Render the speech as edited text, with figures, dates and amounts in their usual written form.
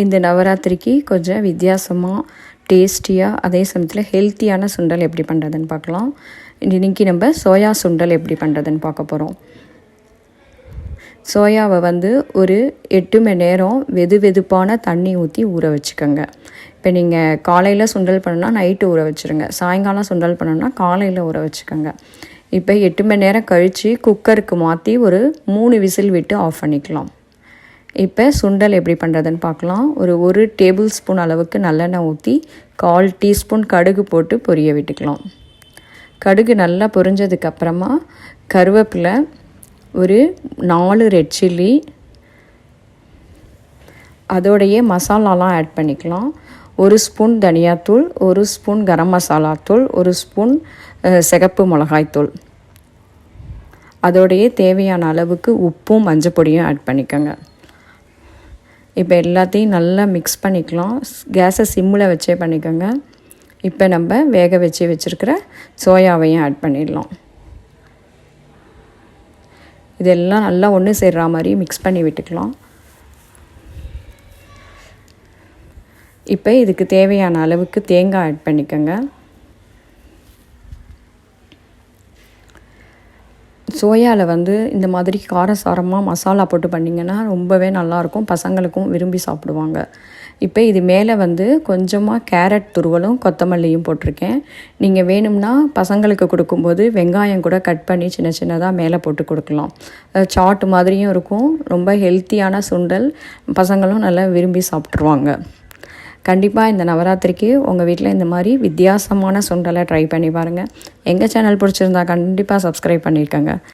இந்த நவராத்திரிக்கு கொஞ்சம் வித்தியாசமாக டேஸ்டியாக அதே சமயத்தில் ஹெல்த்தியான சுண்டல் எப்படி பண்ணுறதுன்னு பார்க்கலாம். இன்றைக்கி நம்ம சோயா சுண்டல் எப்படி பண்ணுறதுன்னு பார்க்க போகிறோம். சோயாவை ஒரு 8 மணி நேரம் வெதுப்பான தண்ணி ஊற்றி ஊற வச்சுக்கோங்க. இப்போ நீங்கள் காலையில் சுண்டல் பண்ணணுன்னா நைட்டு ஊற வச்சுருங்க. சாயங்காலம் சுண்டல் பண்ணணுன்னா காலையில் ஊற வச்சுக்கோங்க. இப்போ 8 மணி நேரம் கழித்து குக்கருக்கு மாற்றி ஒரு 3 விசில் விட்டு ஆஃப் பண்ணிக்கலாம். இப்போ சுண்டல் எப்படி பண்ணுறதுன்னு பார்க்கலாம். ஒரு டேபிள் ஸ்பூன் அளவுக்கு நல்லெண்ணெய் ஊற்றி 1/4 டீஸ்பூன் கடுகு போட்டு பொரிய விட்டுக்கலாம். கடுகு நல்லா பொரிஞ்சதுக்கப்புறமா கருவேப்பிலை, ஒரு 4 ரெட் சில்லி, அதோடையே மசாலாலாம் ஆட் பண்ணிக்கலாம். 1 ஸ்பூன் தனியாத்தூள், 1 ஸ்பூன் கரம் மசாலாத்தூள், 1 ஸ்பூன் சிகப்பு மிளகாய்த்தூள், அதோடையே தேவையான அளவுக்கு உப்பும் மஞ்சள் பொடியும் ஆட் பண்ணிக்கோங்க. இப்போ எல்லாத்தையும் நல்லா மிக்ஸ் பண்ணிக்கலாம். கேஸை சிம்மில் வச்சே பண்ணிக்கோங்க. இப்போ நம்ம வேக வச்சுருக்கிற சோயாவையும் ஆட் பண்ணிடலாம். இதெல்லாம் நல்லா ஒன்று சேர்ற மாதிரி மிக்ஸ் பண்ணி விட்டுக்கலாம். இப்போ இதுக்கு தேவையான அளவுக்கு தேங்காய் ஆட் பண்ணிக்கோங்க. சோயாவில் இந்த மாதிரி காரசாரமாக மசாலா போட்டு பண்ணிங்கன்னா ரொம்பவே நல்லாயிருக்கும். பசங்களுக்கும் விரும்பி சாப்பிடுவாங்க. இப்போ இது மேலே கொஞ்சமாக கேரட் துருவலும் கொத்தமல்லியும் போட்டிருக்கேன். நீங்கள் வேணும்னா பசங்களுக்கு கொடுக்கும்போது வெங்காயம் கூட கட் பண்ணி சின்ன சின்னதாக மேலே போட்டு கொடுக்கலாம். சாட் மாதிரியும் இருக்கும். ரொம்ப ஹெல்த்தியான சுண்டல், பசங்களும் நல்லா விரும்பி சாப்பிட்ருவாங்க. கண்டிப்பாக இந்த நவராத்திரிக்கு உங்கள் வீட்டில் இந்த மாதிரி வித்தியாசமான சுண்டலை ட்ரை பண்ணி பாருங்கள். எங்கள் சேனல் பிடிச்சிருந்தா கண்டிப்பாக சப்ஸ்கிரைப் பண்ணியிருக்கேங்க.